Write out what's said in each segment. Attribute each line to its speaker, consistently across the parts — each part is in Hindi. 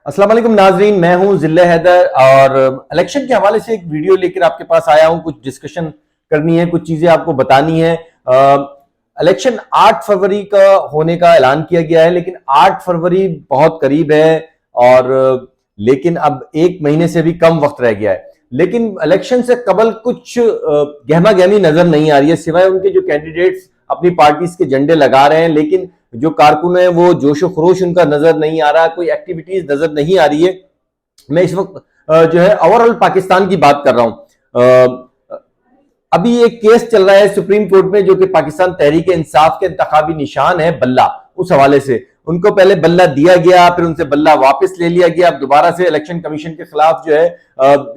Speaker 1: अस्सलाम वालेकुम नाजरीन, मैं हूं जिल्ले हैदर और इलेक्शन के हवाले से एक वीडियो लेकर आपके पास आया हूं। कुछ डिस्कशन करनी है, कुछ चीजें आपको बतानी है। इलेक्शन 8 फरवरी का होने का ऐलान किया गया है, लेकिन 8 फरवरी बहुत करीब है और लेकिन अब एक महीने से भी कम वक्त रह गया है। लेकिन इलेक्शन से कबल कुछ गहमा गहमी नजर नहीं आ रही है, सिवाय उनके जो कैंडिडेट्स अपनी पार्टीज के झंडे लगा रहे हैं, लेकिन जो कारकुन है वो जोशो खरोश उनका नजर नहीं आ रहा, कोई एक्टिविटीज नजर नहीं आ रही है। मैं इस वक्त जो है ओवरऑल पाकिस्तान की बात कर रहा हूं। अभी एक केस चल रहा है सुप्रीम कोर्ट में, जो कि पाकिस्तान तहरीक इंसाफ के इंतखाबी निशान है बल्ला, उस हवाले से उनको पहले बल्ला दिया गया, फिर उनसे बल्ला वापस ले लिया गया। अब दोबारा से इलेक्शन कमीशन के खिलाफ जो है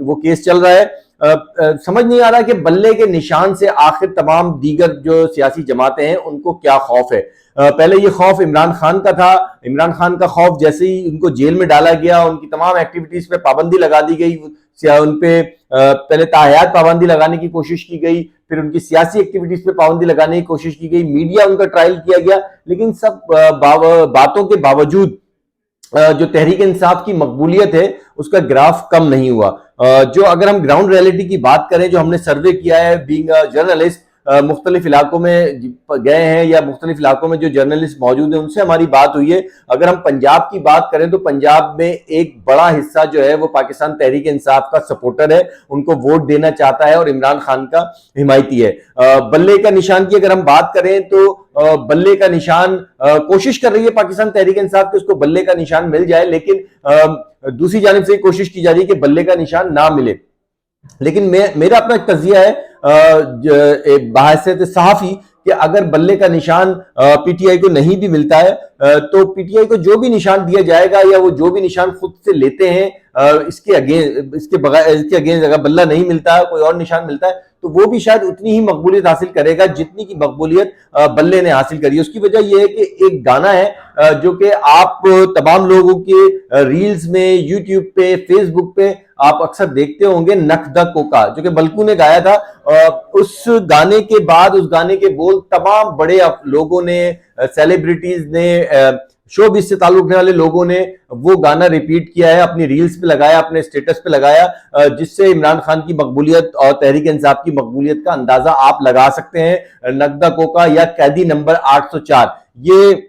Speaker 1: वो केस चल रहा है। समझ नहीं आ रहा कि बल्ले के निशान से आखिर तमाम दीगर जो सियासी जमातें हैं उनको क्या खौफ है। पहले ये खौफ इमरान खान का था। इमरान खान का खौफ जैसे ही उनको जेल में डाला गया, उनकी तमाम एक्टिविटीज पे पाबंदी लगा दी गई, उन पे पहले ताहयात पाबंदी लगाने की कोशिश की गई, फिर उनकी सियासी एक्टिविटीज पे पाबंदी लगाने की कोशिश की गई, मीडिया उनका ट्रायल किया गया, लेकिन सब बातों के बावजूद जो तहरीक इंसाफ की मकबूलियत है उसका ग्राफ कम नहीं हुआ। जो अगर हम ग्राउंड रियलिटी की बात करें, जो हमने सर्वे किया है बीइंग अ जर्नलिस्ट, मुख्तलिफ इलाकों में गए हैं या मुख्तलिफ इलाकों में जो जर्नलिस्ट मौजूद हैं उनसे हमारी बात हुई है। अगर हम पंजाब की बात करें तो पंजाब में एक बड़ा हिस्सा जो है वो पाकिस्तान तहरीक इंसाफ का सपोर्टर है, उनको वोट देना चाहता है और इमरान खान का हिमायती है। बल्ले का निशान की अगर हम बात करें तो बल्ले का निशान कोशिश कर रही है पाकिस्तान तहरीक इंसाफ कि उसको बल्ले का निशान मिल जाए, लेकिन दूसरी जानिब से कोशिश की जा रही है कि बल्ले का निशान ना मिले। लेकिन मेरा अपना तजिया है बहैसियत सहाफी कि अगर बल्ले का निशान पीटीआई को नहीं भी मिलता है तो पीटीआई को जो भी निशान दिया जाएगा या वो जो भी निशान खुद से लेते हैं इसके अगेंस्ट अगर बल्ला नहीं मिलता है, कोई और निशान मिलता है, तो वो भी शायद उतनी ही मकबूलियत हासिल करेगा जितनी की मकबूलियत बल्ले ने हासिल करी है। उसकी वजह यह है कि एक गाना है जो कि आप तमाम लोगों के रील्स में, यूट्यूब पे, फेसबुक पे आप अक्सर देखते होंगे, नख द कोका, जो कि बल्कू ने गाया था। उस गाने के बाद उस गाने के बोल तमाम बड़े लोगों ने, सेलिब्रिटीज ने, शोबिज़ से ताल्लुक रखने वाले लोगों ने वो गाना रिपीट किया है, अपनी रील्स पे लगाया, अपने स्टेटस पे लगाया, जिससे इमरान खान की मकबूलियत और तहरीक इंसाफ की मकबूलियत का अंदाजा आप लगा सकते हैं। नकदा कोका या कैदी नंबर 804, ये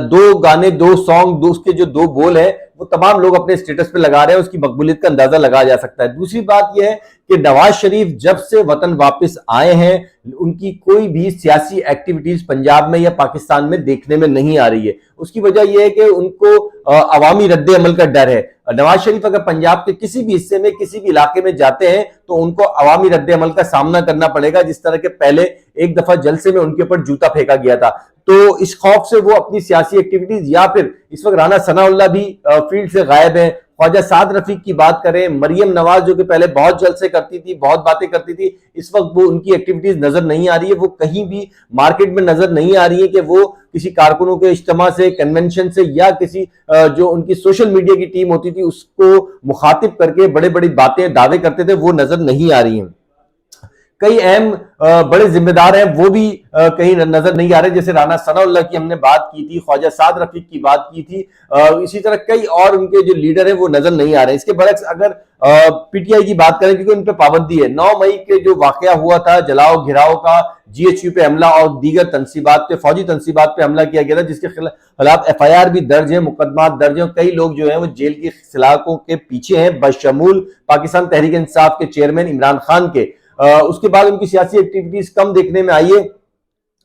Speaker 1: दो गाने, दो सॉन्ग, दो उसके जो दो बोल है वो तमाम लोग अपने स्टेटस पे लगा रहे हैं, उसकी मकबूलियत का अंदाजा लगाया जा सकता है। दूसरी बात यह है कि नवाज शरीफ जब से वतन वापस आए हैं उनकी कोई भी सियासी एक्टिविटीज पंजाब में या पाकिस्तान में देखने में नहीं आ रही है। उसकी वजह यह है कि उनको अवामी रद्द अमल का डर है। नवाज शरीफ अगर पंजाब के किसी भी हिस्से में, किसी भी इलाके में जाते हैं तो उनको अवामी रद्द अमल का सामना करना पड़ेगा, जिस तरह के पहले एक दफा जलसे में उनके ऊपर जूता फेंका गया था। तो इस खौफ से वो अपनी सियासी एक्टिविटीज, या फिर इस वक्त राना सनाउल्लाह भी फील्ड से गायब है। ख्वाजा साद रफीक की बात करें, मरियम नवाज जो कि पहले बहुत जलसे करती थी, बहुत बातें करती थी, इस वक्त वो उनकी एक्टिविटीज नजर नहीं आ रही है। वो कहीं भी मार्केट में नजर नहीं आ रही है कि वो किसी कारकुनों के इज्तिमा से, कन्वेंशन से, या किसी जो उनकी सोशल मीडिया की टीम होती थी उसको मुखातिब करके बड़े बड़ी बातें, दावे करते थे, वो नजर नहीं आ रही हैं। कई अहम बड़े जिम्मेदार हैं वो भी कहीं नजर नहीं आ रहे, जैसे राना सनाउल्लाह की हमने बात की थी, ख्वाजा साद रफीक की बात की थी, इसी तरह कई और उनके जो लीडर हैं वो नजर नहीं आ रहे। इसके बरक्स अगर पीटीआई की बात करें, क्योंकि उन पर पाबंदी है, 9 मई के जो वाकया हुआ था जलाओ घिराव का, जीएचयू पे हमला और दीगर तंसीबात पे, फौजी तंसीबात पे हमला किया गया था, जिसके खिलाफ एफआईआर भी दर्ज है, मुकदमा दर्ज है, कई लोग जो है वो जेल की सलाखों के पीछे हैं, बशमूल पाकिस्तान तहरीक इंसाफ के चेयरमैन इमरान खान के। उसके बाद उनकी सियासी एक्टिविटीज कम देखने में आई है।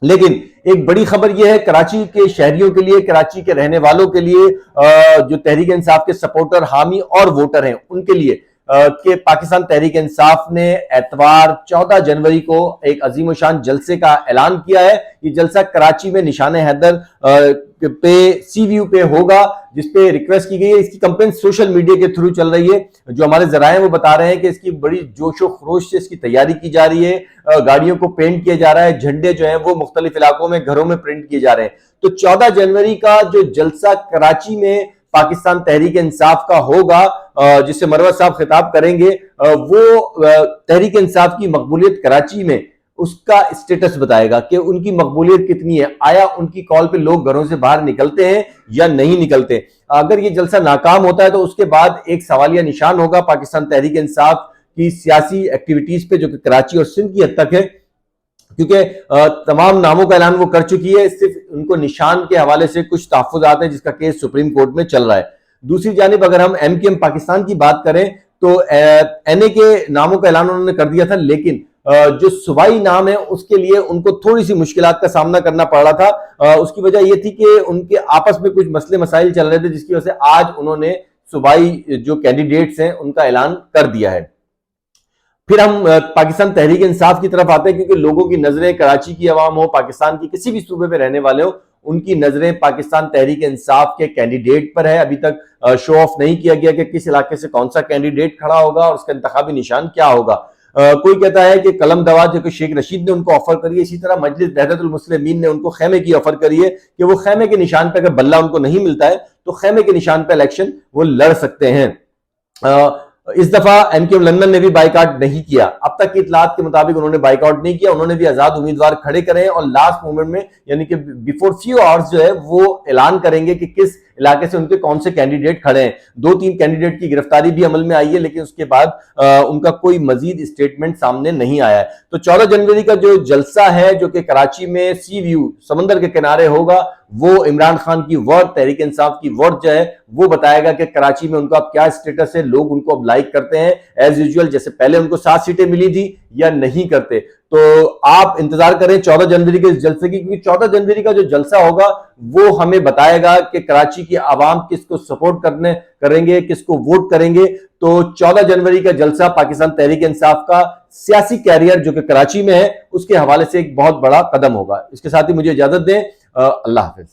Speaker 1: लेकिन एक बड़ी खबर यह है कराची के शहरियों के लिए, कराची के रहने वालों के लिए, जो तहरीक इंसाफ के सपोर्टर, हामी और वोटर हैं उनके लिए, कि पाकिस्तान तहरीक इंसाफ ने एतवार 14 जनवरी को एक अजीम शान जलसे का ऐलान किया है। ये जलसा कराची में निशान हैदर पे सी व्यू पे होगा, जिसपे रिक्वेस्ट की गई है। इसकी कंपेन सोशल मीडिया के थ्रू चल रही है। जो हमारे जराए वो बता रहे हैं कि इसकी बड़ी जोशो खरोश से इसकी तैयारी की जा रही है, गाड़ियों को पेंट किया जा रहा है, झंडे जो है वो मुख्तलिफ इलाकों में घरों में प्रिंट किए जा रहे हैं। तो 14 जनवरी का जो जलसा कराची में पाकिस्तान तहरीक इंसाफ का होगा, जिससे मरवत साहब खिताब करेंगे, वो तहरीक इंसाफ की मकबूलियत कराची में उसका स्टेटस बताएगा कि उनकी मकबूलियत कितनी है, आया उनकी कॉल पे लोग घरों से बाहर निकलते हैं या नहीं निकलते। अगर ये जलसा नाकाम होता है तो उसके बाद एक सवालिया निशान होगा पाकिस्तान तहरीक इंसाफ की सियासी एक्टिविटीज पे, जो कि कराची और सिंध की हद तक है, क्योंकि तमाम नामों का ऐलान वो कर चुकी है, सिर्फ उनको निशान के हवाले से कुछ तहफ्फुज़ात हैं जिसका केस सुप्रीम कोर्ट में चल रहा है। दूसरी जानिब अगर हम MKM पाकिस्तान की बात करें तो NA के नामों का ऐलान उन्होंने कर दिया था, लेकिन जो सूबाई नाम है उसके लिए उनको थोड़ी सी मुश्किलात का सामना करना पड़ रहा था। उसकी वजह यह थी कि उनके आपस में कुछ मसले मसाइल चल रहे थे, जिसकी वजह से आज उन्होंने सूबाई जो कैंडिडेट्स हैं उनका ऐलान कर दिया है। फिर हम पाकिस्तान तहरीक इंसाफ की तरफ आते हैं, क्योंकि लोगों की नजरें, कराची की आवाम हो, पाकिस्तान की किसी भी सूबे में रहने वाले हो, उनकी नजरें पाकिस्तान तहरीक इंसाफ के कैंडिडेट पर है। अभी तक शो ऑफ नहीं किया गया कि किस इलाके से कौन सा कैंडिडेट खड़ा होगा और उसका इंतखाबी निशान क्या होगा। कोई कहता है कि कलम दवा जो कि शेख रशीद ने उनको ऑफर करी है, इसी तरह मजलिस वहदतुल मुस्लिमीन ने उनको खेमे की ऑफर करी है कि वो खेमे के निशान पर अगर बल्ला उनको नहीं मिलता है तो खेमे के निशान पर इलेक्शन वो लड़ सकते हैं। इस दफा MKM लंदन ने भी बाइकआउट नहीं किया। अब तक की इतलात के मुताबिक उन्होंने बाइकआउट नहीं किया, उन्होंने भी आजाद उम्मीदवार खड़े करे हैं और लास्ट मोमेंट में यानी कि बिफोर फ्यू आवर्स जो है वो ऐलान करेंगे कि किस इलाके से उनके कौन से कैंडिडेट खड़े हैं। 2-3 कैंडिडेट की गिरफ्तारी भी अमल में आई है, लेकिन उसके बाद उनका कोई मजीद स्टेटमेंट सामने नहीं आया है। तो 14 जनवरी का जो जलसा है जो कि कराची में सी व्यू समंदर के किनारे होगा, वो इमरान खान की वर्ड, तहरीक इंसाफ की वर्ड जो है वो बताएगा कि कराची में उनका अब क्या स्टेटस है, लोग उनको अब लाइक करते हैं एज यूजुअल जैसे पहले उनको 7 सीटें मिली थी या नहीं करते। तो आप इंतजार करें 14 जनवरी के इस जलसे की, क्योंकि 14 जनवरी का जो जलसा होगा वो हमें बताएगा कि कराची की आवाम किसको सपोर्ट करेंगे, किसको वोट करेंगे। तो 14 जनवरी का जलसा पाकिस्तान तहरीक इंसाफ का सियासी कैरियर जो कि कराची में है उसके हवाले से एक बहुत बड़ा कदम होगा। इसके साथ ही मुझे इजाजत दें, अल्लाह हाफिज।